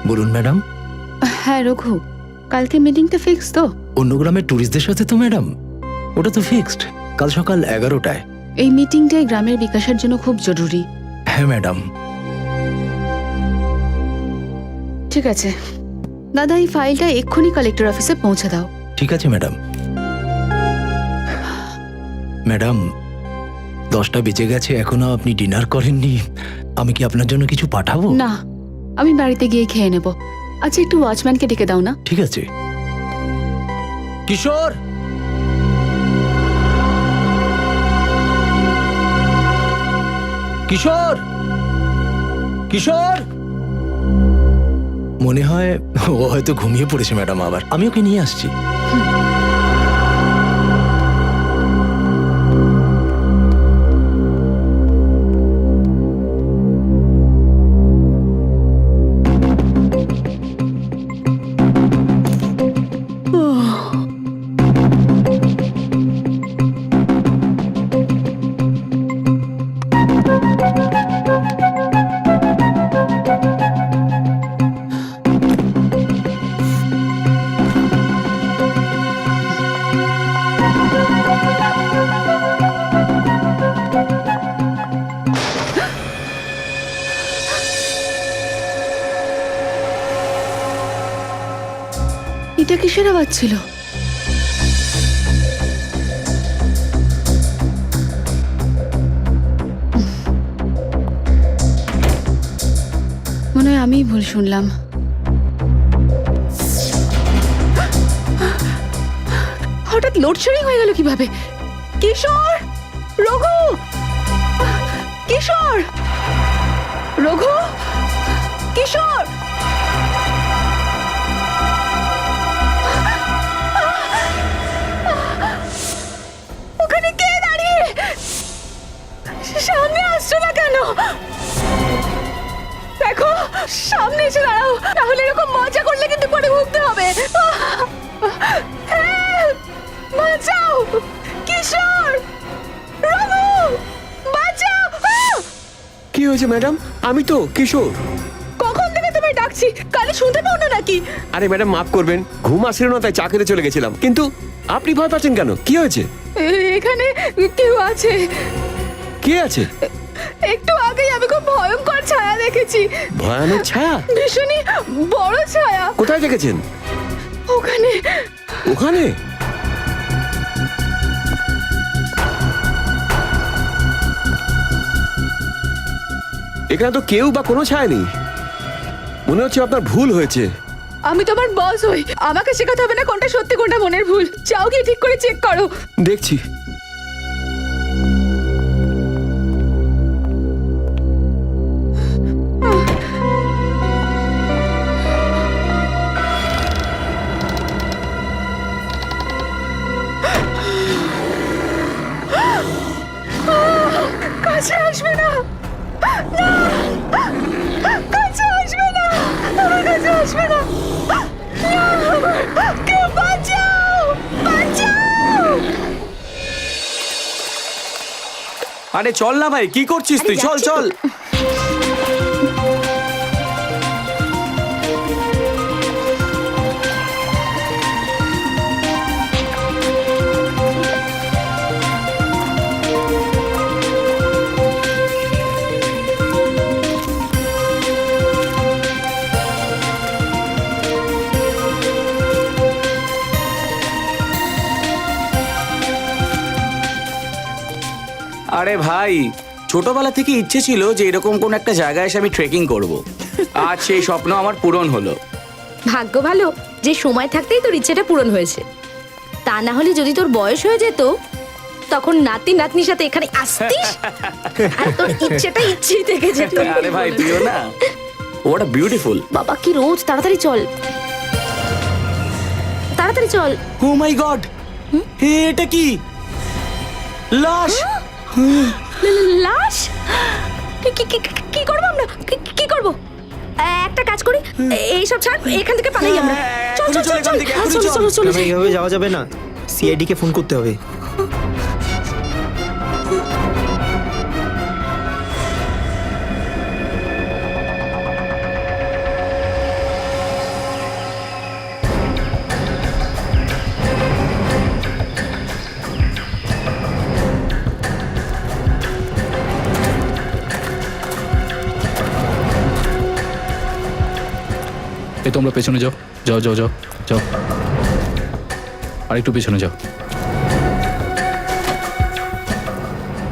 বলুন ম্যাডাম। হ্যাঁ রঘু, কালকে মিটিংটা ফিক্স তো? অন্য গ্রামের ট্যুরিস্টদের সাথে তো ম্যাডাম, ওটা তো ফিক্সড, কাল সকাল 11টায়। এই মিটিংটাই গ্রামের বিকাশের জন্য খুব জরুরি। হ্যাঁ ম্যাডাম। ঠিক আছে দাদা, এই ফাইলটা এক্ষুনি কালেক্টর অফিসে পৌঁছে দাও। ঠিক আছে ম্যাডাম। ম্যাডাম 10টা বেজে গেছে, এখনো আপনি ডিনার করেননি। আমি কি আপনার জন্য কিছু পাঠাবো? না, আমি বাড়িতে গিয়ে খেয়ে নেব। আচ্ছা একটু ওয়াচম্যানকে ডেকে দাও না। ঠিক আছে। কিশোর, কিশোর, কিশোর। মনে হয় ও হয়তো ঘুমিয়ে পড়েছে ম্যাডাম, আবার আমি ওকে নিয়ে আসছি। এটা কিসের আওয়াজ ছিল? মনে হয় আমিই ভুল শুনলাম। হঠাৎ লোডশেডিং হয়ে গেল কিভাবে? কিশোর, রঘু, কিশোর, রঘু, কিশোর। ওখানে কে দাঁড়িয়ে? সামনে আসছো না কেন? দেখো সামনে এসে দাঁড়াও, তাহলে এরকম মজা করলে কিন্তু পরে ভুগতে হবে। বাঁচাও কিশোর, রঘু, বাঁচাও। কি হয়েছে ম্যাডাম? আমি তো কিশোর। কখন থেকে তোমায় ডাকছি, কালে শুনতে পাও না নাকি? আরে ম্যাডাম মাফ করবেন, ঘুম আসছিল না তাই চা খেতে চলে গেছিলাম। কিন্তু আপনি ভয় পাচ্ছেন কেন? কি হয়েছে? এখানে কেউ আছে। কে আছে? একটু আগেই আমি খুব ভয়ঙ্কর ছায়া দেখেছি। ভয়ানক ছায়া? ভীষণই বড় ছায়া। কোথায় দেখেছেন? ওখানে। ওখানে? এখানে তো কেউ বা কোনো ছায়া নেই। মনে হচ্ছে আপনার ভুল হয়েছে। আমি তোমার বস হই, আমাকে শেখাতে হবে না কোনটা সত্যি কোনটা মনের ভুল। চাও গিয়ে ঠিক করে চেক করো। দেখছি। কাছে আসবে না, কাছে আসবে না, আমার কাছে আসবে না। কেউ বাঁচাও, বাঁচাও। আরে চল না ভাই, কি করছিস তুই? চল চল। আরে ভাই, ছোটবেলা থেকে ইচ্ছে ছিল যে এরকম কোন একটা জায়গায় এসে আমি ট্রেকিং করব। আজ সেই স্বপ্ন আমার পূরণ হলো। ভাগ্য ভালো যে সময় থাকতেই তোর ইচ্ছেটা পূরণ হয়েছে। তা না হলে যদি তোর বয়স হয়ে যেত তখন নাতি নাতনির সাথে এখানে আসতিস আর তোর ইচ্ছেটা ইচ্ছেই থেকে যেত। আরে ভাই তুইও না, হোয়াট আ বিউটিফুল। বাবা কি রোজ, তাড়াতাড়ি চল, তাড়াতাড়ি চল। ও মাই গড, এটা কি? লাশ? লাশ? কি করবো আমরা? কি করবো? একটা কাজ করি, এইসব ছাড়, এখান থেকে পালাই আমরা। চল চল চল চল চল চল। এইভাবে যাওয়া যাবে না, সিআইডি কে ফোন করতে হবে। এই তোমরা পেছনে যাও, যাও যাও যাও যাও, আর একটু পেছনে যাও।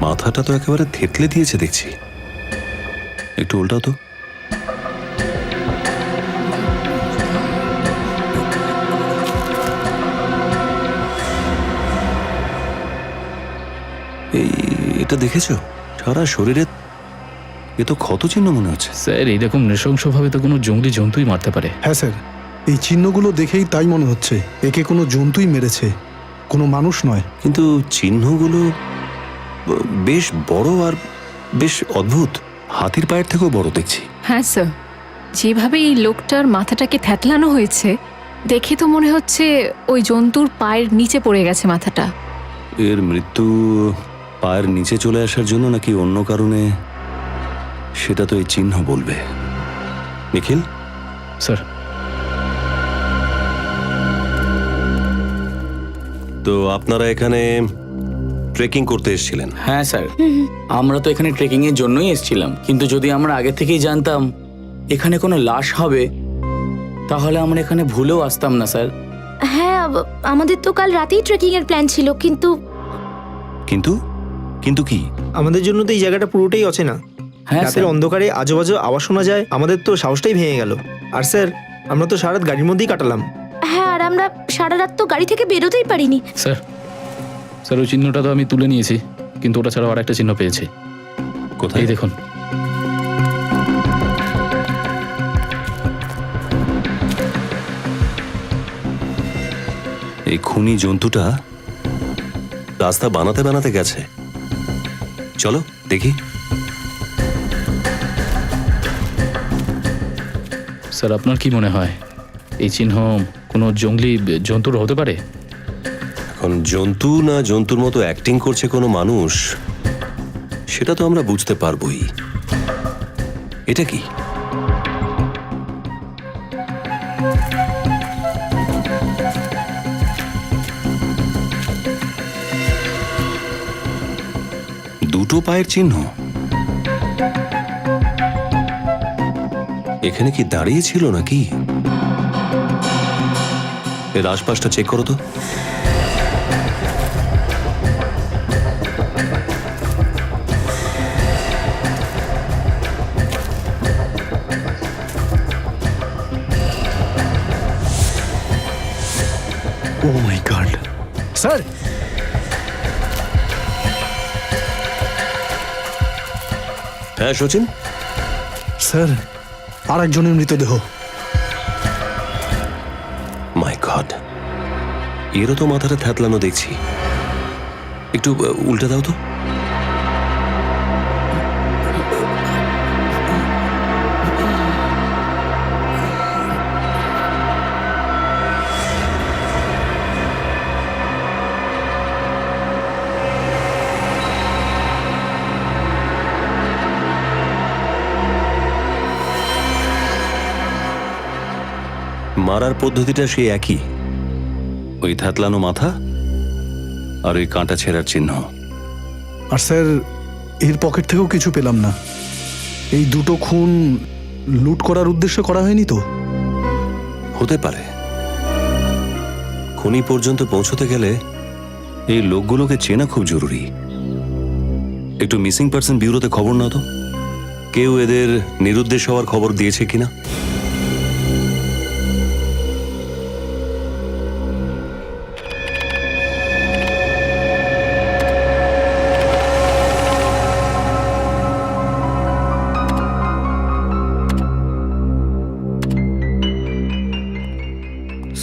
মাথাটা তো একেবারে থেতলে দিয়েছে দেখছি। একটু উল্টাও তো। এটা দেখেছো? সারা শরীরে এ তো ক্ষত চিহ্ন মনে হচ্ছে। স্যার এইরকম নৃশংসভাবে তো কোনো জঙ্গলি জন্তুই মারতে পারে। হ্যাঁ স্যার, এই চিহ্নগুলো দেখেই তাই মনে হচ্ছে একে কোনো জন্তুই মেরেছে, কোনো মানুষ নয়। কিন্তু চিহ্নগুলো বেশ বড় আর বেশ অদ্ভুত। হাতির পায়ের থেকেও বড় দেখছি। হ্যাঁ স্যার, যেভাবে এই লোকটার মাথাটাকে থ্যাতলানো হয়েছে দেখে তো মনে হচ্ছে ওই জন্তুর পায়ের নিচে পড়ে গেছে মাথাটা। এর মৃত্যু পায়ের নিচে চলে আসার জন্য নাকি অন্য কারণে, সেটা তো এই চিহ্ন বলবে। নিখিল, স্যার তো আপনারা এখানে ট্রেকিং করতে এসেছিলেন? হ্যাঁ স্যার, আমরা তো এখানে ট্রেকিং এর জন্যই এসেছিলাম, কিন্তু যদি আমরা আগে থেকেই জানতাম এখানে কোনো লাশ হবে তাহলে আমরা এখানে ভুলেও আসতাম না স্যার। হ্যাঁ, আমাদের তো কাল রাতেই ট্রেকিং এর প্ল্যান ছিল, কিন্তু কিন্তু কিন্তু কি? আমাদের জন্য তো এই জায়গাটা পুরোটাই অচেনা। হ্যাঁ রাতের স্যার, অন্ধকারে আজেবাজে আওয়াজ শোনা যায়, আমাদের তো সাহসটাই ভেঙে গেল। আর স্যার, আমরা তো সারা রাত গাড়ির মধ্যেই কাটালাম। হ্যাঁ, আর আমরা সারা রাত তো গাড়ি থেকে বেরোতেই পারিনি। স্যার স্যার ওই চিহ্নটা তো আমি তুলে নিয়েছি, কিন্তু ওটা ছাড়াও আর একটা চিহ্ন পেয়েছি। কোথায়? এই দেখুন। এই খুনি জন্তুটা রাস্তা বানাতে বানাতে গেছে। চলো দেখি। স্যার আপনার কি মনে হয় এই চিহ্ন কোনো জঙ্গলি জন্তুর হতে পারে? এখন জন্তু না জন্তুর মতো অ্যাক্টিং করছে কোনো মানুষ, সেটা তো আমরা বুঝতে পারবোই। এটা কি? দুটো পায়ের চিহ্ন। এখানে কি দাঁড়িয়ে ছিল নাকি? এর আশপাশটা চেক করো তো। ও মাই গড! স্যার, হ্যাঁ সচিন, স্যার, আর একজনের মৃতদেহ। মাই গড, এরও তো মাথাটা থ্যাতলানো দেখছি। একটু উল্টে দাও তো। মারার পদ্ধতিটা সেই একই, ওই থ্যাতলানো মাথা আর ওই কাঁটা ছেঁড়ার চিহ্ন। আর স্যার, এর পকেট থেকেও কিছু পেলাম না। এই দুটো খুন লুট করার উদ্দেশ্যে করা হয়নি তো? হতে পারে। খুনি পর্যন্ত পৌঁছতে গেলে এই লোকগুলোকে চেনা খুব জরুরি। একটু মিসিং পার্সন ব্যুরোতে খবর নাও তো, কেউ এদের নিরুদ্দেশ হওয়ার খবর দিয়েছে কিনা।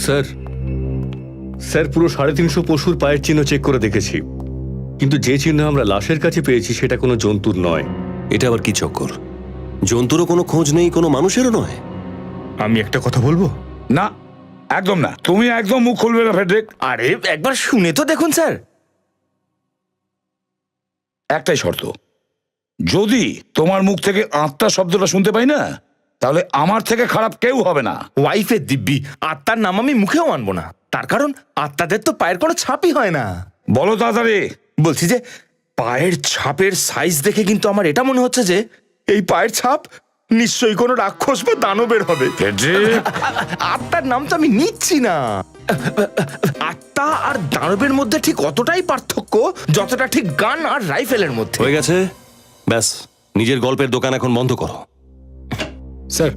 স্যার, স্যার পুরো 350 পশুর পায়ের চিহ্ন চেক করে দেখেছি, কিন্তু যে চিহ্ন আমরা লাশের কাছে পেয়েছি সেটা কোনো জন্তুর নয়। এটা আবার কি চক্কর? জন্তুরও কোনো খোঁজ নেই, কোনো মানুষেরও নয়। আমি একটা কথা বলবো? না, একদম না, তুমি একদম মুখ খুলবে না ফেডরিক। আরে একবার শুনে তো দেখুন স্যার। একটাই শর্ত, যদি তোমার মুখ থেকে আত্মা শব্দটা শুনতে পাই না, তাহলে আমার থেকে খারাপ কেউ হবে না। ওয়াইফের দিব্যি, আত্মার নাম আমি মুখেও আনবো না। তার কারণ আত্মাদের তো পায়ের কোনো ছাপই হয় না। বলো তাড়াতাড়ি। বলছি যে পায়ের ছাপের সাইজ দেখে কিন্তু আমার এটা মনে হচ্ছে যে এই পায়ের ছাপ নিশ্চয়ই কোনো রাক্ষস বা দানবের হবে। আত্মার নাম তো আমি নিচ্ছি না। আত্মা আর দানবের মধ্যে ঠিক অতটাই পার্থক্য যতটা ঠিক গান আর রাইফেলের মধ্যে। হয়ে গেছে, ব্যাস। নিজের গল্পের দোকান এখন বন্ধ করো। স্যার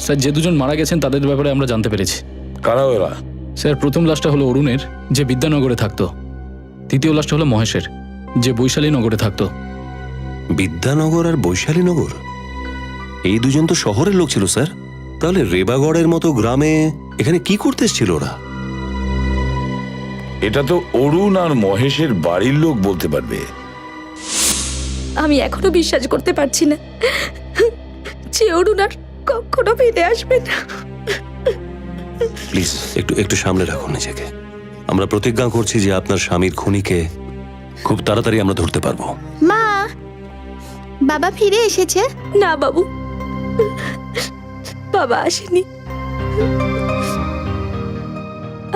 স্যার যে দুজন মারা গেছেন তাদের ব্যাপারে আমরা জানতে পেরেছি। কারা ওরা? স্যার প্রথম লাশটা হলো অরুণের, যে বিদ্যানগরে থাকতো। দ্বিতীয় লাশটা হলো মহেশের, যে বৈশালীনগরে থাকতো। বিদ্যানগর আর বৈশালীনগর, এই দুজন তো শহরের লোক ছিল স্যার। তাহলে রেবাগড়ের মতো গ্রামে এখানে কি করতে এসেছিল ওরা? এটা তো অরুণ আর মহেশের বাড়ির লোক বলতে পারবে। আমি এখনো বিশ্বাস করতে পারছি না যে অরুণ আর কখনো ফিরে আসবে না। প্লিজ একটু সামনে রাখুন নিজেকে। আমরা প্রতিজ্ঞা করছি যে আপনার স্বামীর খুনিকে খুব তাড়াতাড়ি আমরা ধরতে পারবো। মা, বাবা ফিরে এসেছে? না বাবু, বাবা আসেনি।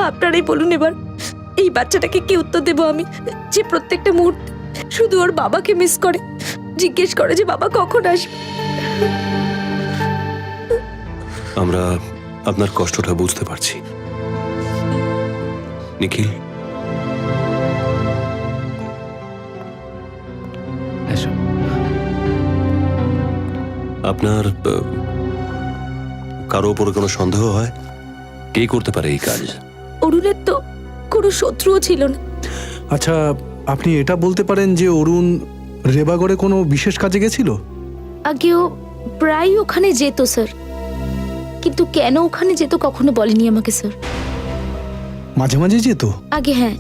আপনারাই বলুন এবার, এই বাচ্চাটাকে কি উত্তর দেবো আমি, যে প্রত্যেকটা মুহূর্তে শুধু ওর বাবাকে মিস করে, জিজ্ঞেস করে যে বাবা কখন আসবে। আমরা আপনার কষ্টটা বুঝতে পারছি নিখিল। এসো। আপনার কারো উপরে কোনো সন্দেহ হয়? কে করতে পারে এই কাজ? অরুণের তো কোনো শত্রুও ছিল না। আচ্ছা, আপনি এটা বলতে পারেন যে অরুণ রেবাগড়ে কোনো বিশেষ কাজে গেছিল? আগেও প্রায় ওখানে যেত স্যার, কিন্তু কেন ওখানে যেত কখনো বলেনি আমাকে স্যার। মাঝে মাঝে যেত? আগে হ্যাঁ,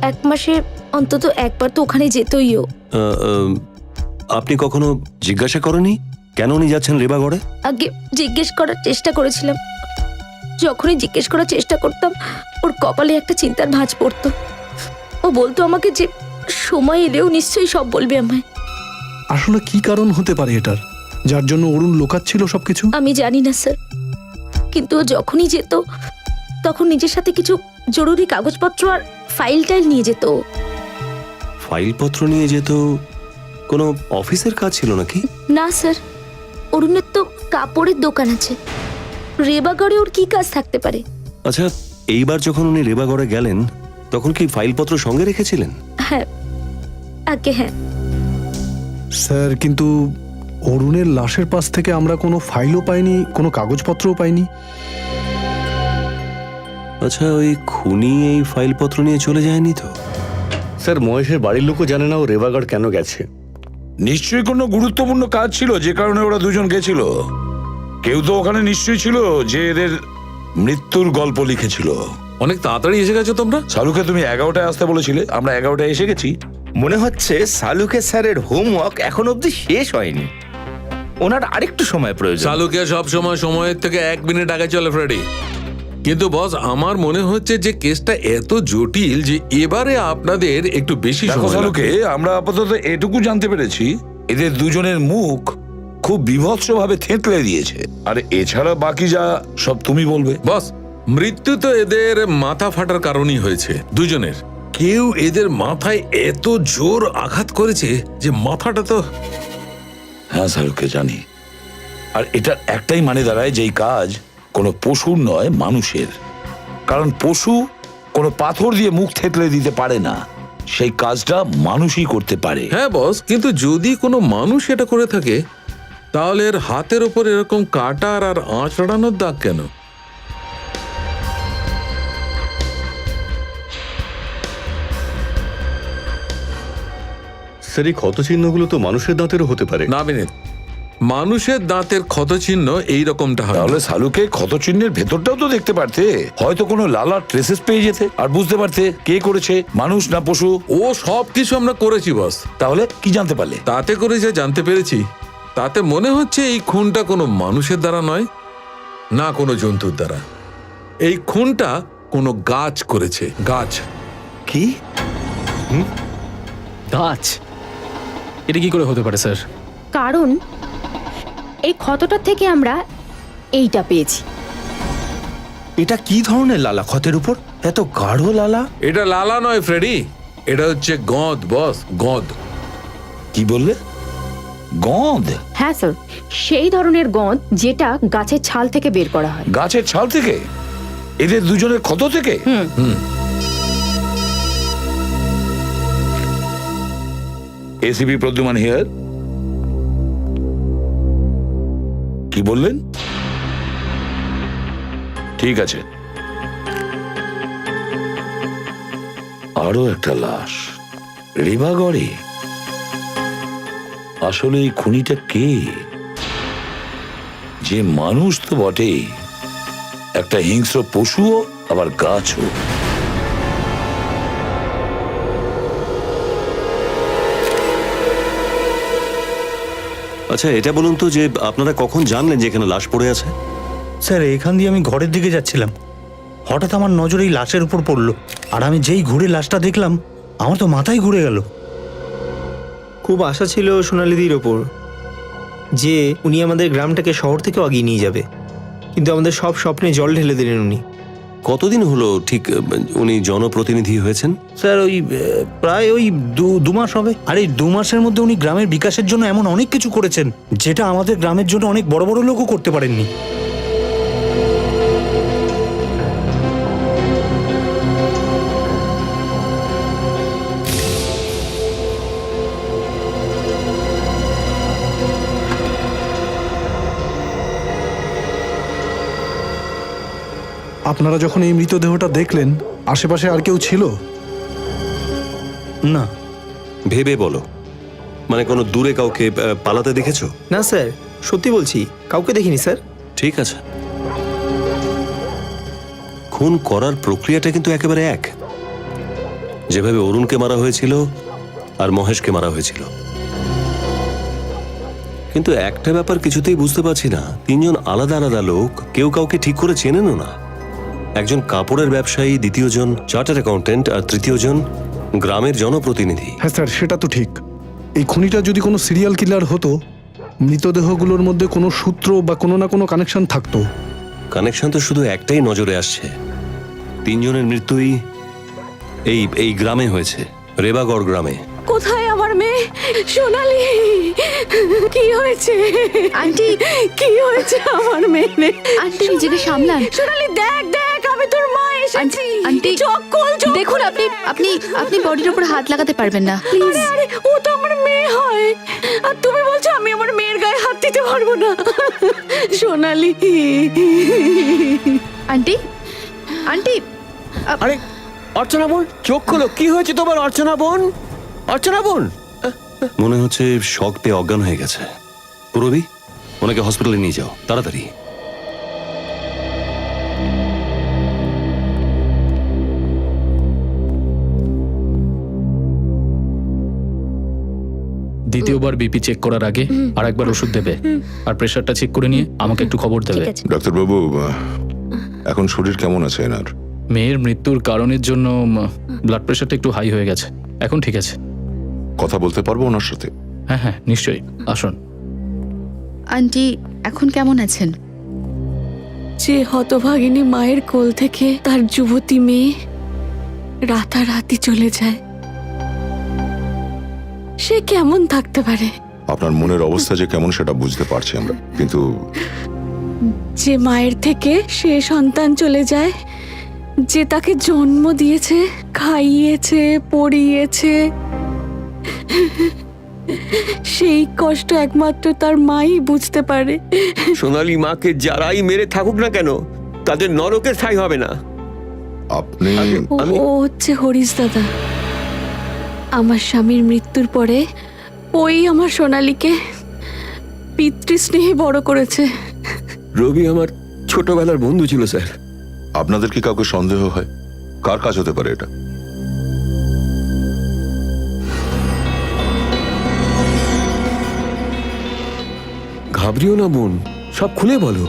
1 মাসে অন্তত একবার তো ওখানে যেতই ও। আপনি কখনো জিজ্ঞাসা করেনি কেন উনি যাচ্ছেন রেবাগড়ে? আগে জিজ্ঞেস করার চেষ্টা করেছিলাম। যখনই জিজ্ঞেস করার চেষ্টা করতাম ওর কপালে একটা চিন্তার ভাঁজ পড়তো। ও বলতো আমাকে যে সময় এলেও নিশ্চয়ই সব বলবে আমায়। আসলে কি কারণ হতে পারে এটার, যার জন্য অরুণ লোকাচ্ছিল সবকিছু? আমি জানি না স্যার, কিন্তু ও যখনই যেত তখন নিজের সাথে কিছু জরুরি কাগজপত্র আর ফাইল টাইল নিয়ে যেত। ফাইলপত্র নিয়ে যেত? কোনো অফিসের কাজ ছিল নাকি? না স্যার, অরুণের তো কাপড়ের দোকান আছে, রেবাগড়ে ওর কি কাজ থাকতে পারে? আচ্ছা, এইবার যখন উনি রেবাগড়ে গেলেন তখন কি ফাইলপত্র সঙ্গে রেখেছিলেন? হ্যাঁ, আগে হ্যাঁ। স্যার, কিন্তু অরুণের লাশের পাশ থেকে আমরা কোনো ফাইলও পাইনি, কোনো কাগজপত্রও পাইনি। আচ্ছা, ওই খুনি এই ফাইলপত্র নিয়ে চলে যায়নি তো? স্যার, মহেশের বাড়ির লোকও জানে না ও রেবাগড় কেন গেছে। নিশ্চয়ই কোনো গুরুত্বপূর্ণ কাজ ছিল যে কারণে ওরা দুজন গেছিল। কেউ তো ওখানে নিশ্চয়ই ছিল যে এদের মৃত্যুর গল্প লিখেছিল। অনেক তাড়াতাড়ি এসে গেছো তোমরা। শালুকে তুমি 11টায় আসতে বলেছিলে, আমরা 11টায় এসে গেছি। মনে হচ্ছে সালুকে স্যারের হোমওয়ার্ক এখন অবধি শেষ হয়নি, ওনার আরেকটু সময় প্রয়োজন। চালুকে সব সময় সময়ের থেকে 1 মিনিট আগে চলে ফ্রেডি। কিন্তু বস, আমার মনে হচ্ছে যে কেসটা এত জটিল যে এবারে আপনাদের একটু বেশি দেখো সময় শালুকে, লাগবে। আমরা আপাতত এটুকু জানতে পেরেছি, এদের দুজনের মুখ খুব বীভৎসভাবে থেঁতলে দিয়েছে। আর এছাড়া বাকি যা সব তুমি বলবে। বস, মৃত্যু তো এদের মাথা ফাটার কারণেই হয়েছে দুজনের। কেউ এদের মাথায় এত জোর আঘাত করেছে যে মাথাটা তো... হ্যাঁ শালুকে, জানি। আর এটার একটাই মানে দাঁড়ায় যে এই কাজ কোনো পশুর নয়, মানুষের। কারণ পশু কোনো পাথর দিয়ে মুখ থেতলে দিতে পারে না, সেই কাজটা মানুষই করতে পারে। হ্যাঁ বস, কিন্তু যদি কোনো মানুষ এটা করে থাকে তাহলে এর হাতের ওপর এরকম কাটার আর আঁচড়ানোর দাগ কেন? স্যার, এই ক্ষতচিহ্নগুলো তো মানুষের দাঁতেরও হতে পারে। না বিনীত, মানুষের দাঁতের ক্ষতচিহ্ন এই রকমটা হয়। তাহলে শালুকে ক্ষতচিহ্নের ভেতরটাও তো দেখতে পারতে, হয়তো কোনো লালার ট্রেসেস পেয়ে যেতে, আর বুঝতে পারতে কে করেছে, মানুষ না পশু। ও সব কিছু আমরা করেছি বস। তাহলে কি জানতে পারলে? তাতে করে যা জানতে পেরেছি তাতে মনে হচ্ছে এই খুনটা কোনো মানুষের দ্বারা নয়, না কোনো জন্তুর দ্বারা। এই খুনটা কোনো গাছ করেছে। গাছ। কি? গাছ? এটা কি করে হতে পারে স্যার? কারণ এই ক্ষতটার থেকে আমরা এইটা পেয়েছি। এটা কি ধরনের লালা ক্ষতের উপর? এত গাঢ় লালা? এটা লালা নয় ফ্রেডি, এটা হচ্ছে গঁদ বস, গঁদ। কি বললে? গন্ধ? হ্যাঁ স্যার, সেই ধরনের গন্ধ যেটা গাছের ছাল থেকে বের করা হয়। গাছের ছাল থেকে? এদের দুজনের ক্ষত থেকে? ACP Pradyuman here. কি বললেন? ঠিক আছে, আরো একটা লাশ রেবাগড়ে। আসলে এই খুনিটা কে? যে মানুষ তো বটে, একটা হিংস্র পশুও আবার গাছও। আচ্ছা এটা বলুন তো যে আপনারা কখন জানলেন যে এখানে লাশ পড়ে আছে? স্যার এখান দিয়ে আমি ঘরের দিকে যাচ্ছিলাম, হঠাৎ আমার নজর এই লাশের উপর পড়লো, আর আমি যেই ঘুরে লাশটা দেখলাম আমার তো মাথায় ঘুরে গেল। খুব আশা ছিল সোনালিদির ওপর যে উনি আমাদের গ্রামটাকে শহর থেকেও আগিয়ে নিয়ে যাবে, কিন্তু আমাদের সব স্বপ্নে জল ঢেলে দিলেন উনি। কতদিন হলো ঠিক উনি জনপ্রতিনিধি হয়েছেন? স্যার ওই প্রায় ওই দু মাস হবে। আর এই 2 মাসের মধ্যে উনি গ্রামের বিকাশের জন্য এমন অনেক কিছু করেছেন যেটা আমাদের গ্রামের জন্য অনেক বড় বড় লোকও করতে পারেননি। আপনারা যখন এই মৃতদেহটা দেখলেন আশেপাশে আর কেউ ছিল? না। ভেবে বলো, মানে কোনো দূরে কাউকে পালাতে দেখেছো? না স্যার, সত্যি বলছি, কাউকে দেখিনি স্যার। ঠিক আছে, খুন করার প্রক্রিয়াটা কিন্তু একেবারে এক, যেভাবে অরুণকে মারা হয়েছিল আর মহেশকে মারা হয়েছিল। কিন্তু একটা ব্যাপার কিছুতেই বুঝতে পারছি না, 3 জন আলাদা আলাদা লোক, কেউ কাউকে ঠিক করে চেনেনও না। একজন কাপড়ের ব্যবসায়ী, দ্বিতীয়জন চার্টার্ড অ্যাকাউন্টেন্ট, আর তৃতীয়জন গ্রামের জনপ্রতিনিধি। হ্যাঁ স্যার, সেটা তো ঠিক। এই খুনিটা যদি কোনো সিরিয়াল কিলার হতো, মৃতদেহগুলোর মধ্যে কোনো সূত্র বা কোনো না কোনো কানেকশন থাকতো। কানেকশন তো শুধু একটাই নজরে আসছে, 3 জনের মৃত্যুই এই গ্রামে হয়েছে, রেবাগড় গ্রামে। কোথায় আমার মেয়ে সোনালি? কি হয়েছে আন্টি? কি হয়েছে আমার মেয়ে? আন্টি নিজেকে সামলান। সোনালি দেখ দেখ, আমি তোর মা এসেছি। আন্টি চোখ খোল, চোখ দেখুন, খোল। আপনি আপনি আপনি বডির উপর হাত লাগাতে পারবেন না, প্লিজ। আরে আরে, ও তো আমার মেয়ে হয়, আর তুমি বলছো আমি আমার মেয়ের গায়ে হাত দিতে পারবো না? সোনালি। আন্টি, আন্টি, আরে অর্চনা বোন, চোখ খোলো, কি হয়েছে তোমার অর্চনা বোন? অর্চনা বোন, মনে হচ্ছে শক পেয়ে অজ্ঞান হয়ে গেছে। পুরবি, ওনাকে হসপিটালে নিয়ে যাও তাড়াতাড়ি। দ্বিতীয়বার বিপি চেক করার আগে আর একবার ওষুধ দেবে, আর প্রেশারটা চেক করে নিয়ে আমাকে একটু খবর দেবে। ঠিক আছে। ডাক্তারবাবু, এখন শরীর কেমন আছে এনার? মেয়ের মৃত্যুর কারণের জন্য ব্লাড প্রেশারটা একটু হাই হয়ে গেছে, এখন ঠিক আছে। কথা বলতে পারবো ওনার সাথে? হ্যাঁ হ্যাঁ নিশ্চয়ই, আসুন। আন্টি এখন কেমন আছেন? যে হতভাগিনী মায়ের কোল থেকে তার যুবতী মেয়ে রাতারাতি চলে যায়, সে কেমন থাকতে পারে? আপনার মনের অবস্থা যে কেমন সেটা বুঝতে পারছি আমরা, কিন্তু যে মায়ের থেকে সে সন্তান চলে যায়, যে তাকে জন্ম দিয়েছে, খাইয়েছে, পড়িয়েছে, সেই কষ্ট একমাত্র তার মাই বুঝতে পারে। সোনালি মাকে যারাই মেরে থাকুক না কেন, তাদের নরকে ঠাঁই হবে না। আপনি ও হচ্ছে হরিশ দাদা। আমার স্বামীর মৃত্যুর পরে ওই আমার সোনালীকে পিতৃস্নেহে বড় করেছে। রবি আমার ছোটবেলার বন্ধু ছিল স্যার। আপনাদের কি কাউকে সন্দেহ হয়? কার কাজ হতে পারে এটা? ঘাবড়িও না বোন, সব খুলে বলো।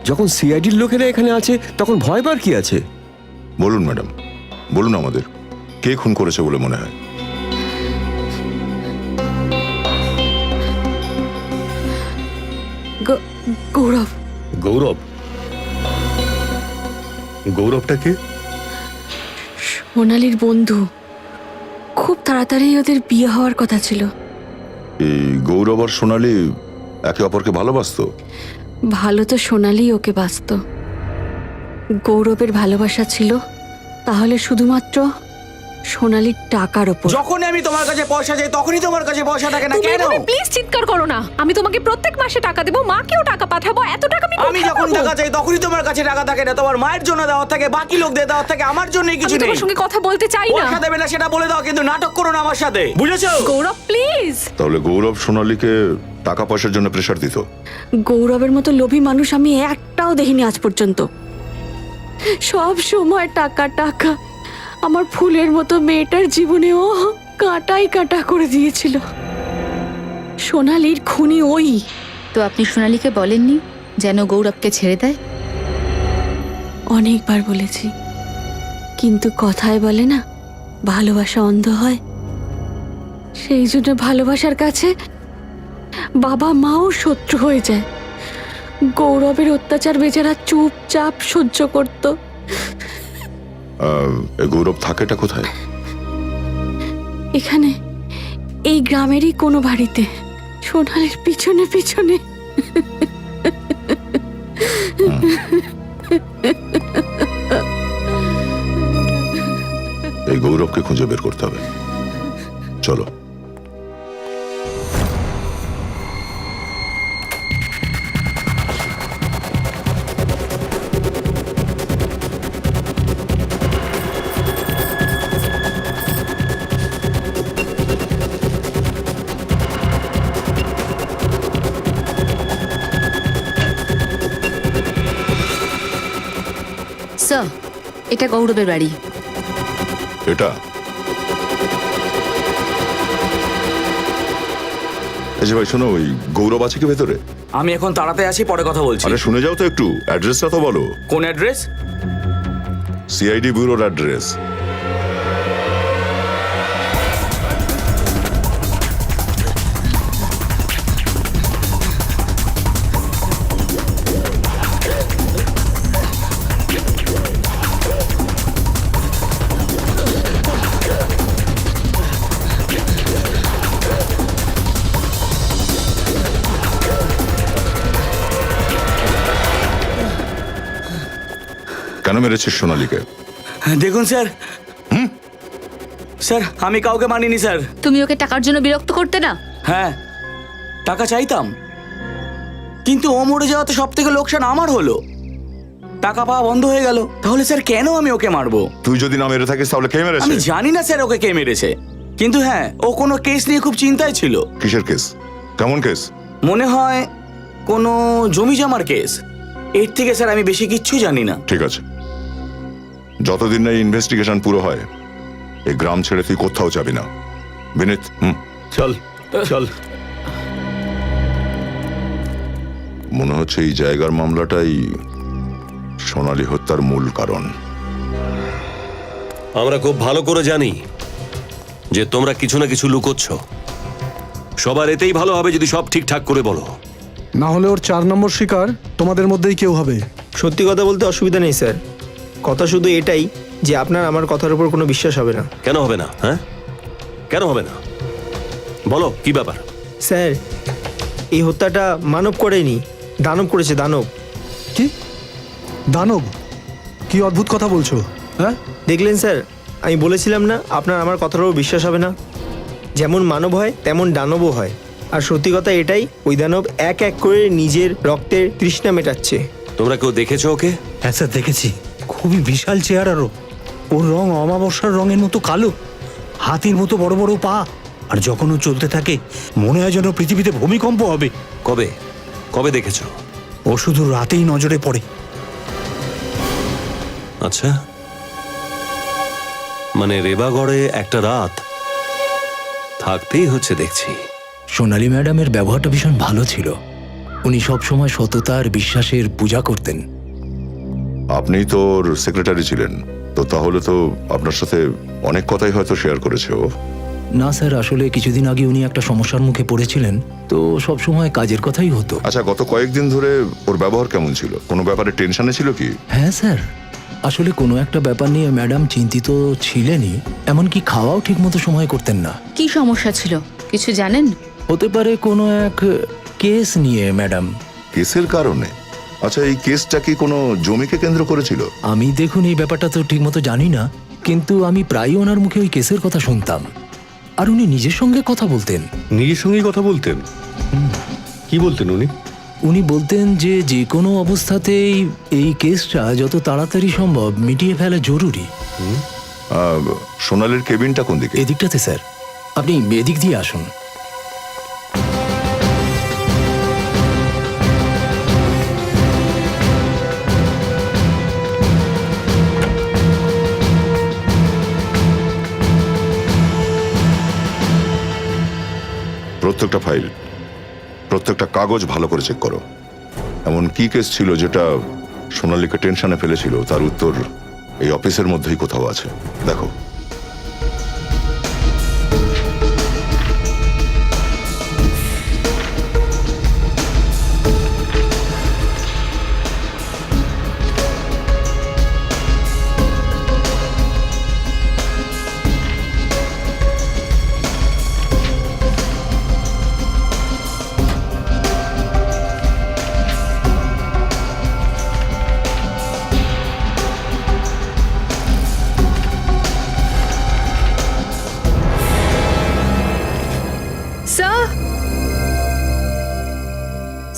যখন সিআইডির লোকেরা এখানে আছে তখন ভয় পার কি আছে? বলুন ম্যাডাম, বলুন আমাদের, কে খুন করেছে বলে মনে হয়? গৌরব। গৌরব? গৌরবটা কে? সোনালীর বন্ধু। খুব তাড়াতাড়ি ওদের বিয়ে হওয়ার কথা ছিল, এই গৌরব আর সোনালি একে অপরকে ভালোবাসতো? ভালো তো সোনালি ওকে বাসত। গৌরবের ভালোবাসা ছিল তাহলে শুধুমাত্র সোনালির টাকার ওপর। যখনই আমি তোমার কাছে পয়সা চাই তখনই তোমার কাছে পয়সা থাকে না তুমি কেন? এভাবে প্লিজ চিৎকার করো না। আমি তোমাকে প্রত্যেক মাসে টাকা দেবো, মাকেও টাকা পাঠাবো। এত টাকা আমি আমি কোথায় যখন পাবো? টাকা চাই তখনই তোমার কাছে টাকা থাকে না। তোমার মায়ের জন্য দেওয়ার থাকে, বাকি লোকদের দেওয়ার থাকে, আমার জন্যই কিছু আমি নেই। তোমার সঙ্গে কথা বলতে চাই না। পয়সা দেবে না সেটা বলে দাও, কিন্তু নাটক করো না আমার সাথে, বুঝেছো? গৌরব প্লিজ। তাহলে গৌরব সোনালীকে টাকা পয়সার জন্য প্রেশার দিত? গৌরবের মতো লোভী মানুষ আমি একটাও দেখিনি আজ পর্যন্ত। সব সময় টাকা টাকা। আমার ফুলের মতো মেয়েটার জীবনেও কাঁটাই কাঁটা করে দিয়েছিল। সোনালির খুনি ওই। তো আপনি সোনালীকে বলেননি যেন গৌরবকে ছেড়ে দেয়? অনেকবার বলেছি, কিন্তু কথায় বলে না ভালোবাসা অন্ধ হয়। সেই জন্য ভালোবাসার কাছে বাবা মাও শত্রু হয়ে যায়। গৌরবের অত্যাচার বেচারা চুপচাপ সহ্য করত। এই গৌরব থাকেটা কোথায়? এখানে এই গ্রামেরই কোনো বাড়িতে, সোনালির পিছনে পিছনে। এই গৌরবকে খুঁজে বের করতে হবে, চলো। স্যার, এটা গৌরবের বাড়ি। এটা এই যে ভাই শোনো, ওই গৌরব আছে কি ভেতরে? আমি এখন তাড়াতে আছি, পরে কথা বলছি। আরে শুনে যাও তো একটু, অ্যাড্রেসটা তো বলো। কোন অ্যাড্রেস? সিআইডি ব্যুরোর অ্যাড্রেস। কেন মেরেছিস সোনালীকে? দেখুন স্যার, স্যার আমি কাউকে মানিনি স্যার। তুমি ওকে টাকার জন্য বিরক্ত করতে না? হ্যাঁ, টাকা চাইতাম, কিন্তু ও মরে যাওয়াতে সব থেকে লোকসান আমার হলো। টাকা পাওয়া বন্ধ হয়ে গেল। তাহলে স্যার কেন আমি ওকে মারবো? তুই যদি না মেরে থাকিস তাহলে কে মেরেছে? আমি জানি না স্যার ওকে কে মেরেছে, কিন্তু হ্যাঁ ও কোনো কেস নিয়ে খুব চিন্তায় ছিল। কিসের কেস? কেমন কেস? মনে হয় কোনো জমি জমার কেস। এর থেকে স্যার আমি বেশি কিচ্ছু জানি না। ঠিক আছে, যতদিন না ইনভেস্টিগেশন পুরো হয় এই গ্রাম ছেড়ে তুই কোথাও যাবি না। বিনীত, চল চল। মনে হচ্ছে এই জায়গার মামলাটাই সোনালী হত্যার মূল কারণ। আমরা খুব ভালো করে জানি যে তোমরা কিছু না কিছু লুকোচ্ছ। সবার এতেই ভালো হবে যদি সব ঠিকঠাক করে বলো। না হলে ওর 4 নম্বর শিকার তোমাদের মধ্যেই কেউ হবে। সত্যি কথা বলতে অসুবিধা নেই স্যার, কথা শুধু এটাই যে আপনার আমার কথার উপর কোনো বিশ্বাস হবে না। কেন হবে না? হ্যাঁ, কেন হবে না বলো, কি ব্যাপার? স্যার, এই হত্যাটা মানব করেনি, দানব করেছে, দানব। কি দানব? কি অদ্ভুত কথা বলছো? হ্যাঁ, দেখলেন স্যার, আমি বলেছিলাম না আপনার আমার কথার উপর বিশ্বাস হবে না। যেমন মানব হয় তেমন দানবও হয়। আর সত্যি কথা এটাই, ওই দানব এক এক করে নিজের রক্তের তৃষ্ণা মেটাচ্ছে। তোমরা কেউ দেখেছো ওকে? হ্যাঁ স্যার, দেখেছি। খুবই বিশাল চেহারারও। ওর রং অমাবস্যার রঙের মতো কালো, হাতির মতো বড় বড় পা। আর যখন ও চলতে থাকে মনে হয় যেন পৃথিবীতে ভূমিকম্প হবে। কবে কবে দেখেছো? ও শুধু রাতেই নজরে পড়ে। আচ্ছা, মানে রেবাগড়ে একটা রাত থাকতেই হচ্ছে দেখছি। সোনালী ম্যাডামের ব্যবহারটা ভীষণ ভালো ছিল। উনি সবসময় সততা আর বিশ্বাসের পূজা করতেন। আপনি তো ওর সেক্রেটারি ছিলেন, তো তাহলে তো আপনার সাথে অনেক কথাই হয়তো শেয়ার করেছে ও। না স্যার, আসলে কিছুদিন আগে উনি একটা সমস্যার মুখে পড়েছিলেন, তো সবসময় কাজের কথাই হতো। আচ্ছা, গত কয়েকদিন ধরে ওর ব্যবহার কেমন ছিল? কোনো ব্যাপারে টেনশনে ছিল কি? হ্যাঁ স্যার, আসলে কোনো একটা ব্যাপার নিয়ে ম্যাডাম চিন্তিত ছিলেনই। এমনকি খাওয়াও ঠিক মতো সময় করতেন না। কি সমস্যা ছিল কিছু জানেন? হতে পারে কোনো এক কেস নিয়ে ম্যাডাম। কেসের কারণে? আচ্ছা, এই কেসটা কি কোনো জমিকে কেন্দ্র করেছিল? আমি দেখুন এই ব্যাপারটা তো ঠিকমতো জানি না, কিন্তু আমি প্রায়ই ওনার মুখে ওই কেসের কথা শুনতাম। আর উনি নিজের সঙ্গে কথা বলতেন। নিজের সঙ্গেই কথা বলতেন? কি বলতেন উনি? উনি বলতেন যে যে কোনো অবস্থাতেই এই কেসটা যত তাড়াতাড়ি সম্ভব মিটিয়ে ফেলা জরুরি। সোনালের কেবিনটা কোন দিকে? এদিকটাতে স্যার, আপনি এদিক দিয়ে আসুন। প্রত্যেকটা ফাইল, প্রত্যেকটা কাগজ ভালো করে চেক করো। এমন কি কেস ছিল যেটা সোনালীকে টেনশনে ফেলেছিল, তার উত্তর এই অফিসের মধ্যেই কোথাও আছে। দেখো।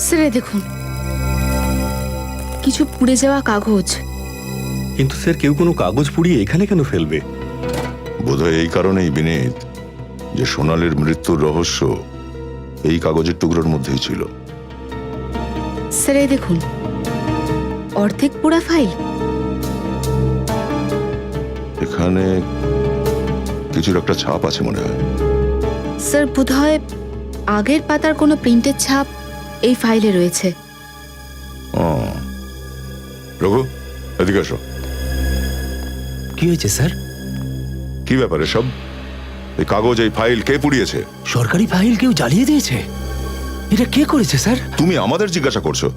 স্যার দেখুন, কিছু পুড়ে যাওয়া কাগজ। কিন্তু স্যার, কেউ কোনো কাগজ পুড়িয়ে এখানে কেন ফেলবে? বোধহয় এই কারণেই বিনীত, যে সোনালীর মৃত্যুর রহস্য এই কাগজের টুকরোর মধ্যেই ছিল। স্যার দেখুন, অর্ধেক পোড়া ফাইল। এখানে কিছুর একটা ছাপ আছে মনে হয়। স্যার বোধহয় আগের পাতার কোনো প্রিন্টের ছাপ এই ফাইলে রয়েছে। রঘু, এদিকে এসো। কি হয়েছে স্যার? কি ব্যাপারে সব? এই কাগজ, এই ফাইল কে পুড়িয়েছে? সরকারি ফাইল কেউ জ্বালিয়ে দিয়েছে? এটা কে করেছে স্যার? তুমি আমাদের জিজ্ঞাসা করছো?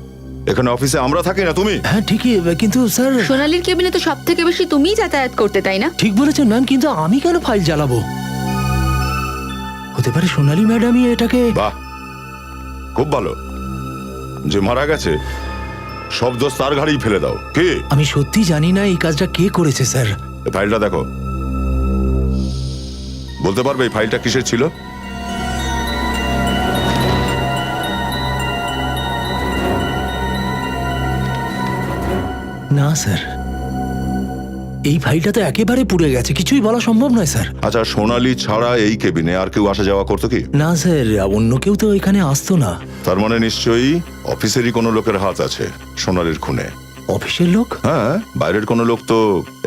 এখানে অফিসে আমরা থাকি না তুমি? হ্যাঁ ঠিকই, কিন্তু স্যার সোনালীর কেবিনে তো সব থেকে বেশি তুমিই যাতায়াত করতে, তাই না? ঠিক বলেছেন ম্যাম, কিন্তু আমি কেন ফাইল জ্বালাবো? হতে পারে সোনালী ম্যাডামই এটাকে। বাহ, খুব ভালো। যে মারা গেছে সব দোষ তার ঘাড়েই ফেলে দাও। কে? আমি সত্যি জানি না এই কাজটা কে করেছে স্যার। এই ফাইলটা দেখো। বলতে পারবে এই ফাইলটা কিসের ছিল? না স্যার, এই ফাইলটা তো একেবারে পুড়ে গেছে, কিছুই বলা সম্ভব নয় স্যার। আচ্ছা, সোনালী ছাড়া এই কেবিনে আর কেউ আসা যাওয়া করতো কি? না স্যার, অন্য কেউ তো এখানে আসতো না। তার মানে নিশ্চয়ই অফিসেরই কোনো লোকের হাত আছে সোনালীর খুনে। অফিসের লোক? হ্যাঁ, বাইরের কোনো লোক তো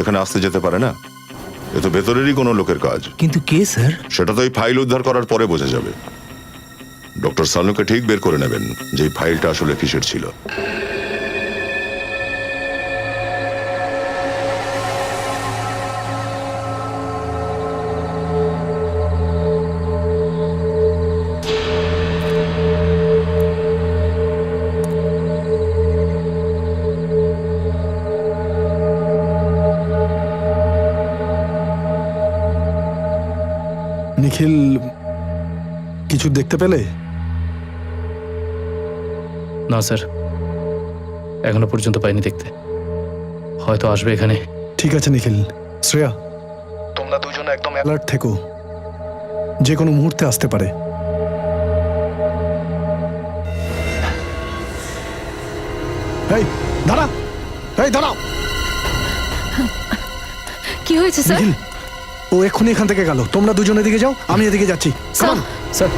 এখানে আসতে যেতে পারে না। এ তো ভেতরেরই কোনো লোকের কাজ। কিন্তু কে স্যার? সেটা তো এই ফাইল উদ্ধার করার পরে বোঝা যাবে। ডক্টর সানুকে ঠিক বের করে নেবেন যে এই ফাইলটা আসলে কিসের ছিল। নিখিল কিছু দেখতে পেলে? না স্যার, এখনো পর্যন্ত পাইনি দেখতে। হয়তো আসবে এখানে। ঠিক আছে নিখিল, শ্রেয়া, তোমরা দুজন একদম অ্যালার্ট থেকো, যে কোনো মুহূর্তে আসতে পারে। এই দাঁড়া, এই দাঁড়াও। কি হয়েছে স্যার? নিখিল, ও এক্ষুনি এখান থেকে গেল। তোমরা দুজন এদিকে যাও, আমি এদিকে যাচ্ছি। স্যার, স্যার,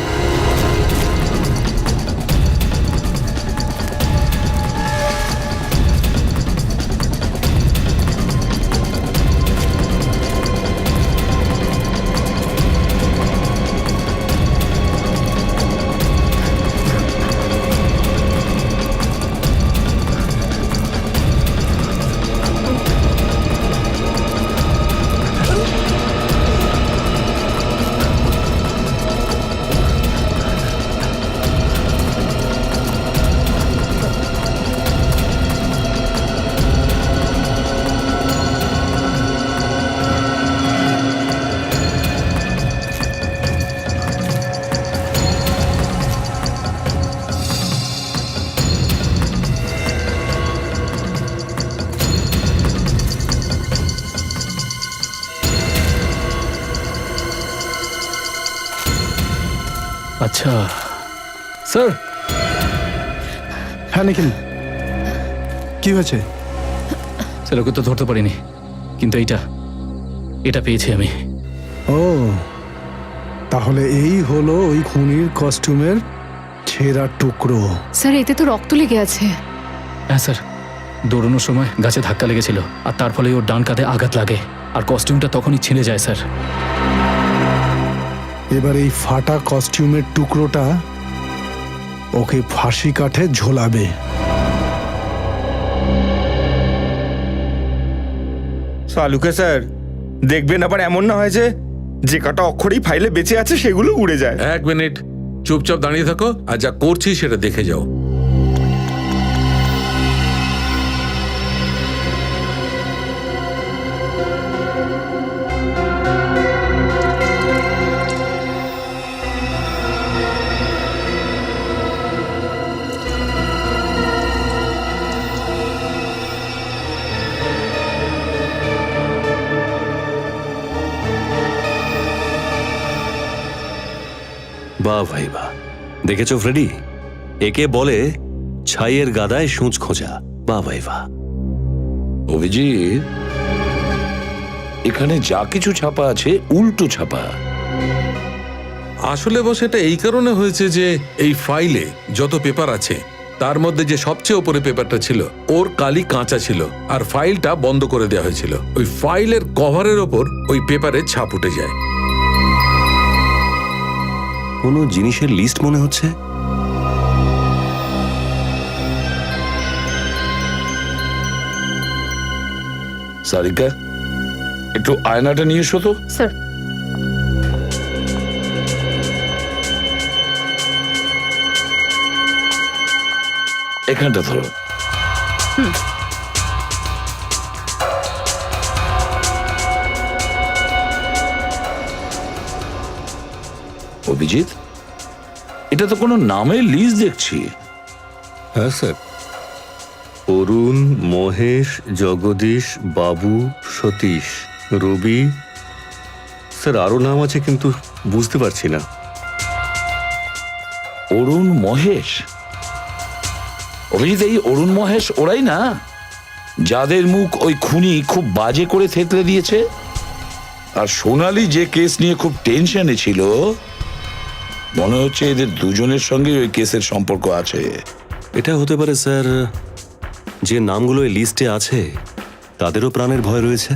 আচ্ছা স্যার। হ্যাঁ নিখিল, কি হয়েছে? স্যার ওকে তো ধরতে পারিনি, কিন্তু এটা পেয়েছি আমি। ও, তাহলে এই হলো ওই খুনির কস্টিউমের ছেঁড়া টুকরো। স্যার এতে তো রক্ত লেগে আছে। হ্যাঁ স্যার, দৌড়ানোর সময় গাছে ধাক্কা লেগেছিল আর তার ফলে ওর ডান কাঁধে আঘাত লাগে আর কস্টিউমটা তখনই ছিঁড়ে যায় স্যার। এবার এই ফাটা কস্টিউমের টুকরোটা ওকে ফাঁসি কাঠে ঝোলাবে। সালুকে স্যার, দেখবেন আবার এমন না হয় যে কটা অক্ষরই ফাইলে বেঁচে আছে সেগুলো উড়ে যায়। 1 মিনিট চুপচাপ দাঁড়িয়ে থাকো আর যা করছি সেটা দেখে যাও। বাহ ভাই বাহ, দেখেছো ফ্রেডি, একে বলে ছাইয়ের গাদায় সূঁচ খোঁজা। বাহ ভাই বাহ। অভিজিৎ, এখানে যা কিছু ছাপা আছে উল্টো ছাপা। আসলে বস এটা এই কারণে হয়েছে যে এই ফাইলে যত পেপার আছে তার মধ্যে যে সবচেয়ে উপরে পেপারটা ছিল ওর কালি কাঁচা ছিল আর ফাইলটা বন্ধ করে দেওয়া হয়েছিল। ওই ফাইলের কভারের ওপর ওই পেপারে ছাপ উঠে যায়। কোনো জিনিসের লিস্ট মনে হচ্ছে। সারিকা, একটু আয়নাটা নিয়ে এসো তো। স্যার। এখানটা ধরো। অভিজিৎ, এটা তো কোনো নামের লিস্ট দেখছি। হ্যাঁ স্যার, অরুণ, মহেশ, জগদীশ, বাবু, সতীশ, রবি। স্যার আরো নাম আছে কিন্তু বুঝতে পারছি না। অরুণ, মহেশ। অভিজিৎ, এই অরুণ মহেশ ওরাই না যাদের মুখ ওই খুনি খুব বাজে করে থেতলে দিয়েছে? আর সোনালি যে কেস নিয়ে খুব টেনশনে ছিল, মনে হচ্ছে এদের দুজনের সঙ্গে ওই কেসের সম্পর্ক আছে। এটা হতে পারে স্যার, যে নামগুলো এই লিস্টে আছে তাদেরও প্রাণের ভয় রয়েছে।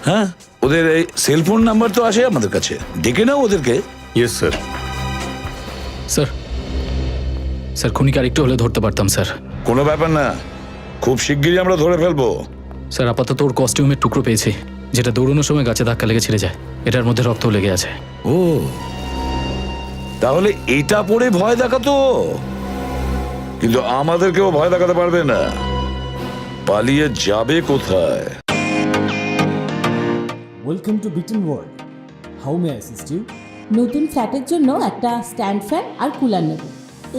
হ্যাঁ, ওদের এই সেলফোন নাম্বার তো আছে আমাদের কাছে, ডেকে নাও ওদেরকে। Yes sir. স্যার স্যার খুনিকে আরেকটু হলে ধরতে পারতাম স্যার। কোনো ব্যাপার না, খুব শিগগিরই আমরা ধরে ফেলবো। স্যার আপাতত ওর কস্টিউমের টুকরো পেয়েছি, যেটা দৌড়ানোর সময় গাছে ধাক্কা লেগে ছিঁড়ে যায়। এটার মধ্যে রক্তও লেগে আছে। ও, তাহলে এটা পড়ে ভয় দেখাতো, কিন্তু আমাদেরকেও ভয় দেখাতে পারবে না। পালিয়ে যাবে কোথায়? ওয়েলকাম টু বিটেন world. How may I assist you? নতুন ফ্ল্যাটের জন্য একটা স্ট্যান্ড ফ্যান আর কুলার নেব।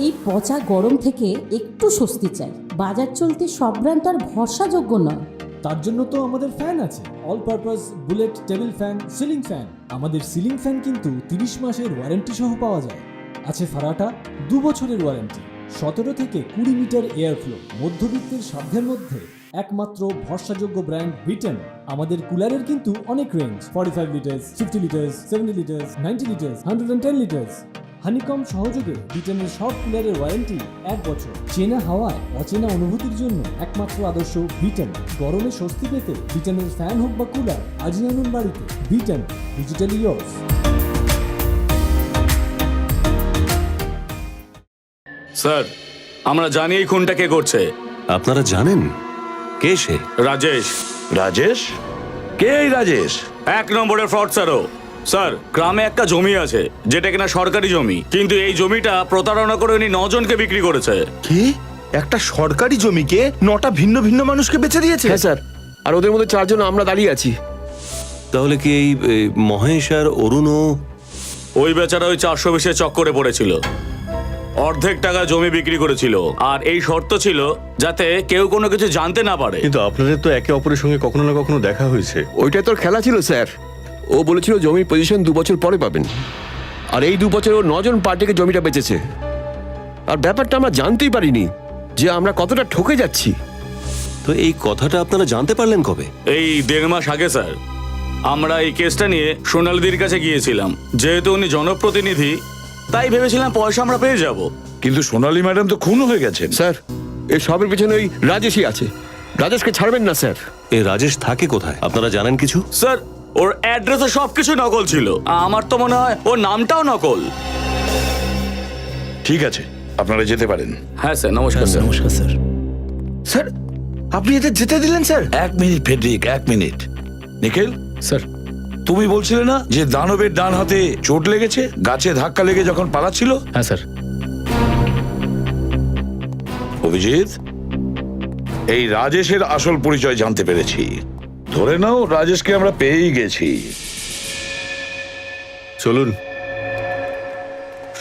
এই পচা গরম থেকে একটু স্বস্তি চাই। বাজার চলতে সব ব্র্যান্ড আর ভরসাযোগ্য নয়। তার জন্য তো আমাদের ফ্যান আছে, all purpose bullet table fan, ceiling fan. আমাদের সিলিং ফ্যান কিন্তু 30 মাসের ওয়ারেন্টি সহ পাওয়া যায়। আছে ফারাটা 2 বছরের ওয়ারেন্টি, 17 থেকে 20 মিটার এয়ার ফ্লো, মধ্যবিত্তের সাধ্যের মধ্যে একমাত্র ভরসাযোগ্য ব্র্যান্ড বিটেন। আমাদের কুলারের কিন্তু অনেক range, 45 litres, 50 litres, 70 litres, 90 litres, 110 litres. Honeycomb সহযোগে বিটেনের সব কুলারের ওয়ারেন্টি 1 বছর। চেনা হাওয়ায় অচেনা অনুভূতির জন্য একমাত্র আদর্শ বিটেন। গরমে স্বস্তি পেতে বিটেনের ফ্যান হোক বা কুলার, আজই আনুন বাড়িতে। Beaten, digitally yours. স্যার, আমরা জানি এই খুনটা কে করছে। আপনারা জানেন কে সে? রাজেশ। রাজেশ? কে এই রাজেশ? 1 নম্বরের ফ্রড স্যারও। স্যার, গ্রামে একটা জমি আছে যেটা কিনা সরকারি জমি, কিন্তু এই জমিটা প্রতারণা করে উনি 9 জনকে বিক্রি করেছে। কি? একটা সরকারি জমিকে 9টা ভিন্ন ভিন্ন মানুষকে বেচে দিয়েছে? হ্যাঁ স্যার, আর ওদের মধ্যে 4 জন আমরা দাঁড়িয়ে আছি। তাহলে কি এই মহেশ আর অরুণও? ওই বেচারা ওই 420 চক্করে পড়েছিল, অর্ধেক টাকা জমি বিক্রি করেছিল, আর এই শর্ত ছিল যাতে কেউ কোনো কিছু জানতে না পারে। কিন্তু আপনাদের তো একে অপরের সঙ্গে কখনো না কখনো দেখা হয়েছে। ওইটা তোর খেলা ছিল স্যার। ও বলেছিল জমির পজিশন 2 বছর পরে পাবেন। আর এই 2 বছরে ও 9 জন পার্টিকে জমিটা বেচেছে। আর ব্যাপারটা আমরা জানতেই পারিনি যে আমরা কতটা ঠকে যাচ্ছি। তো এই কথাটা আপনারা জানতে পারলেন কবে? এই 1.5 মাস আগে স্যার আমরা এই কেসটা নিয়ে সোনালিদির কাছে গিয়েছিলাম। যেহেতু উনি জনপ্রতিনিধি, তাই ভেবেছিলাম পয়সা আমরা পেয়ে যাব। কিন্তু সোনালী ম্যাডাম তো খুন হয়ে গেছেন। স্যার এই সবের পিছনে ওই রাজেশই আছে। রাজেশকে ছাড়বেন না স্যার। এই রাজেশ থাকে কোথায় আপনারা জানেন কিছু? স্যার ওর অ্যাড্রেসে সবকিছু নকল ছিল। আমার তো মনে হয় ওর নামটাও নকল। ঠিক আছে, আপনারা যেতে পারেন। হ্যাঁ স্যার, নমস্কার স্যার। নমস্কার স্যার। স্যার আপনি এদের যেতে দিলেন sir? 1 minute Frederick, 1 minute. Nikhil sir, তুমি বলছিলে না যে দানবের ডান হাতে চোট লেগেছে গাছে ধাক্কা লেগে যখন পালাচ্ছিল? হ্যাঁ স্যার। অভিজিৎ, এই রাজেশের আসল পরিচয় জানতে পেরেছি। ধরে নাও রাজেশকে আমরা পেয়েই গেছি। চলুন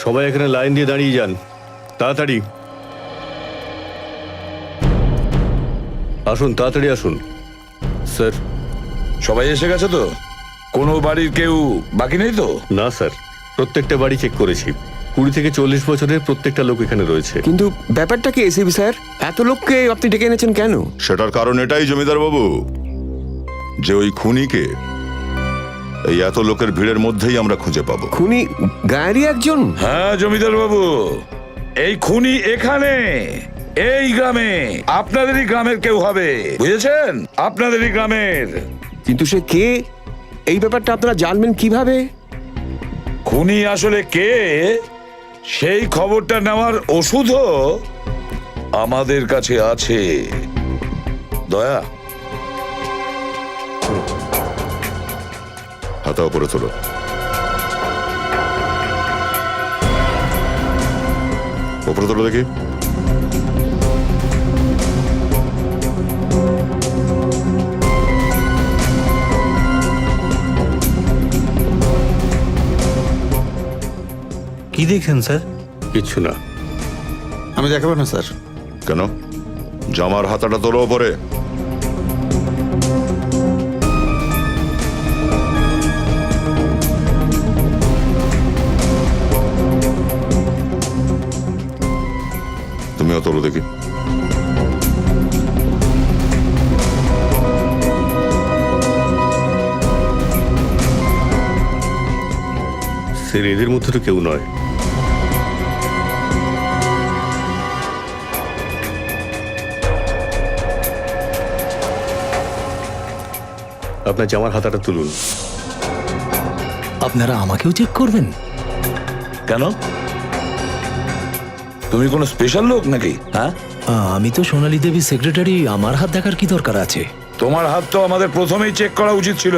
সবাই এখানে লাইন দিয়ে দাঁড়িয়ে যান, তাড়াতাড়ি আসুন, তাড়াতাড়ি আসুন। স্যার, সবাই এসে গেছে তো? কোনো বাড়ির কেউ বাকি নেই তো? না স্যার, প্রত্যেকটা বাড়ি চেক করেছি। 20 থেকে 40 বছরের প্রত্যেকটা লোক এখানে রয়েছে। কিন্তু ব্যাপারটা কি এসিবি স্যার? এত লোককে আপনি ডেকে এনেছেন কেন? সেটার কারণ এটাই জমিদার বাবু, যে ওই খুনিকে এই এত লোকের ভিড়ের মধ্যেই আমরা খুঁজে পাবো। খুনি গায়েরই একজন? হ্যাঁ জমিদার বাবু, এই খুনি এখানে, এই গ্রামে, আপনাদেরই গ্রামের কেউ হবে, বুঝেছেন? আপনাদেরই গ্রামের। কিন্তু সে কে, এই ব্যাপারটা আপনারা জানবেন কিভাবে? খুনি আসলে কে সেই খবরটা নেওয়ার ওষুধও আমাদের কাছে আছে। দয়া, হাতা উপরে তোলো। উপরে তোলো দেখি। কি দেখছেন স্যার? কিচ্ছু না। আমি দেখাবো না স্যার। কেন? জামার হাতাটা তোলো উপরে। তুমিও তোলো দেখি। স্যার, এদের মধ্যে তো কেউ নয়। আপনার জামার হাতাটা তুলুন। আপনারা আমাকেও চেক করবেন? কেন? তুমি কোনো স্পেশাল লোক নাকি? হ্যাঁ, আমি তো সোনালী দেবী সেক্রেটারি, আমার হাত দেখার কি দরকার আছে? তোমার হাত তো আমাদের প্রথমেই চেক করা উচিত ছিল।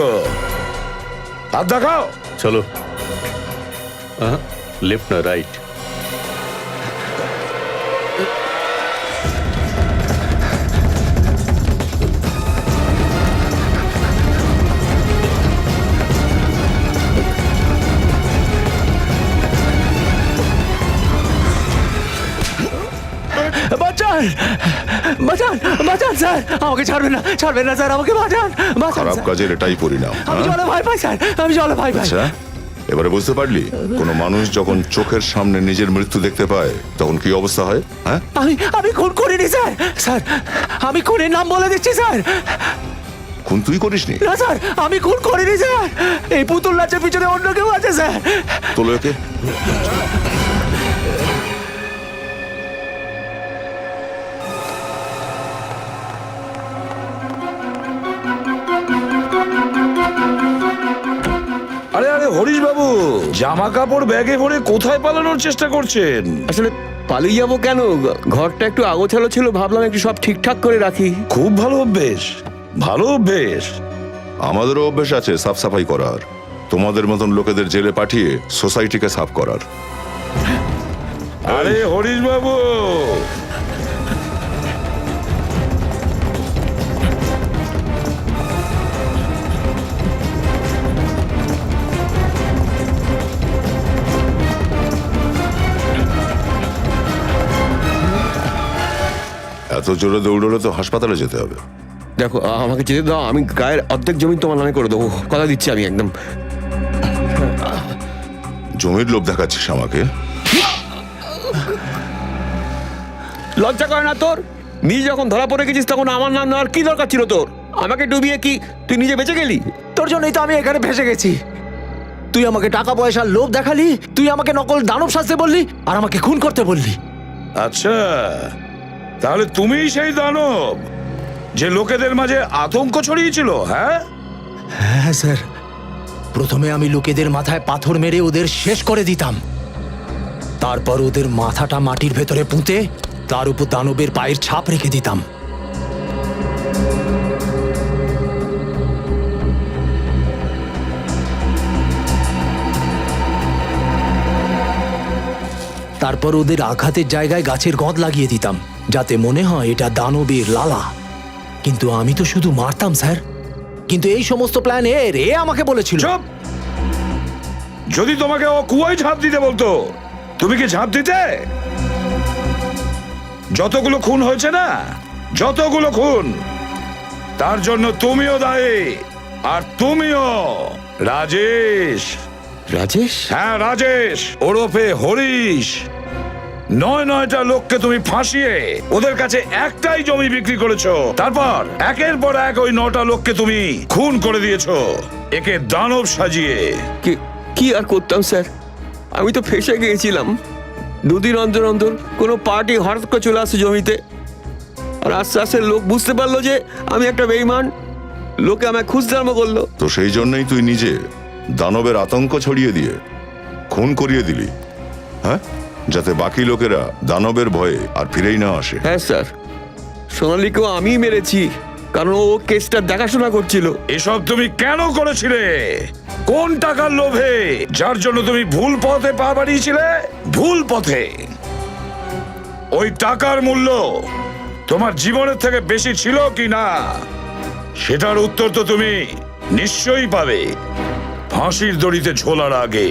হাত দেখাও। চলো, লেফট না রাইট? বাঁচান, বাঁচান, বাঁচান স্যার, আমাকে ছাড়বেন না, ছাড়বেন না স্যার, আমাকে বাঁচান, বাঁচান খারাপ স্যার। কাজের এটাই পরিণাম। আমি জলে ভয় পাই স্যার, আমি জলে ভয় পাই। আচ্ছা, এবারে বুঝতে পারলি কোনো মানুষ যখন চোখের সামনে নিজের মৃত্যু দেখতে পায় তখন কি অবস্থা হয়? হ্যাঁ, আমি খুন করিনি স্যার। স্যার, আমি খুনের নাম বলে দিচ্ছি স্যার। খুন তুই করিসনি? না স্যার, আমি খুন করিনি স্যার। এই পুতুল নাচের পিছনে অন্য কেউ আছে স্যার। তোলো একে। আরে আরে হরিশ বাবু, জামা কাপড় ব্যাগে ভরে কোথায় পালানোর চেষ্টা করছেন? আসলে পালিয়ে যাবো কেন, ঘরটা একটু আগোছালো ছিল, ভাবলাম একটু সব ঠিকঠাক করে রাখি। খুব ভালো অভ্যেস, ভালো অভ্যেস। আমাদেরও অভ্যেস আছে সাফ সাফাই করার, তোমাদের মতন লোকেদের জেলে পাঠিয়ে সোসাইটিকে সাফ করার। আরে হরিশ বাবু, এত জোরে দৌড়লে তো হাসপাতালে যেতে হবে। দেখো আমাকে যেতে দাও, আমি গায়ের অর্ধেক জমি তোমার নামে করে দেবো, কথা দিচ্ছি আমি একদম। জমির লোভ দেখাচ্ছিস আমাকে? লজ্জা করে না তোর? নিজে যখন ধরা পড়ে গেছিস তখন আমার নাম নেওয়ার কি দরকার ছিল তোর? আমাকে ডুবিয়ে কি তুই নিজে বেঁচে গেলি? তোর জন্যই তো আমি এখানে ভেসে গেছি। তুই আমাকে টাকা পয়সার লোভ দেখালি, তুই আমাকে নকল দানব সাজতে বললি, আর আমাকে খুন করতে বললি। আচ্ছা, তাহলে তুমিই সেই দানব যে লোকেদের মাঝে আতঙ্ক ছড়িয়েছিল, হ্যাঁ? হ্যাঁ স্যার, প্রথমে আমি লোকেদের মাথায় পাথর মেরে ওদের শেষ করে দিতাম, তারপর ওদের মাথাটা মাটির ভেতরে পুঁতে তার উপর দানবের পায়ের ছাপ রেখে দিতাম। তারপর ওদের আঘাতের জায়গায় গাছের গদ লাগিয়ে দিতাম, যাতে মনে হয় এটা দানবের লালা। কিন্তু আমি তো শুধু মারতাম স্যার, কিন্তু এই সমস্ত প্ল্যান এ আমাকে বলেছিল। চুপ! যদি তোমাকে ও কুয়োয় ঝাঁপ দিতে বলতো, তুমি কি ঝাঁপ দিতে? যতগুলো খুন হয়েছে না, যতগুলো খুন, তার জন্য তুমিও দায়ী। আর তুমিও রাজেশ। রাজেশ? হ্যাঁ, রাজেশ ওরফে হরিশ। 9টা লোককে তুমি ফাঁসিয়ে ওদের কাছে একটাই জমি বিক্রি করেছো। তারপর একের পর এক ওই 9টা লোককে তুমি খুন করে দিয়েছো, একে দানব সাজিয়ে। কি আর করতাম স্যার, আমি তো ফেসে গিয়েছিলাম। দুদিন অন্তর অন্তর কোনো পার্টি হঠাৎ করে চলে আসে জমিতে, আর আস্তে আস্তে লোক বুঝতে পারলো যে আমি একটা বেঈমান। লোকে আমায় খুঁজতে আরম্ভ করলো। তো সেই জন্যই তুই নিজে দানবের আতঙ্ক ছড়িয়ে দিয়ে খুন করিয়ে দিলি, হ্যাঁ? যাতে বাকি লোকেরা দানবের ভয়ে আর ফিরেই না আসে। হ্যাঁ স্যার, সোনালীকেও আমি মেরেছি, কারণ ও কেসটা দেখাশোনা করছিল। এসব তুমি কেন করেছিলে? কোন টাকার লোভে, যার জন্য তুমি ভুল পথে পা বাড়িয়েছিলে? ভুল পথে। ওই টাকার মূল্য তোমার জীবনের থেকে বেশি ছিল কি না, সেটার উত্তর তো তুমি নিশ্চয়ই পাবে ফাঁসির দড়িতে ঝোলার আগে।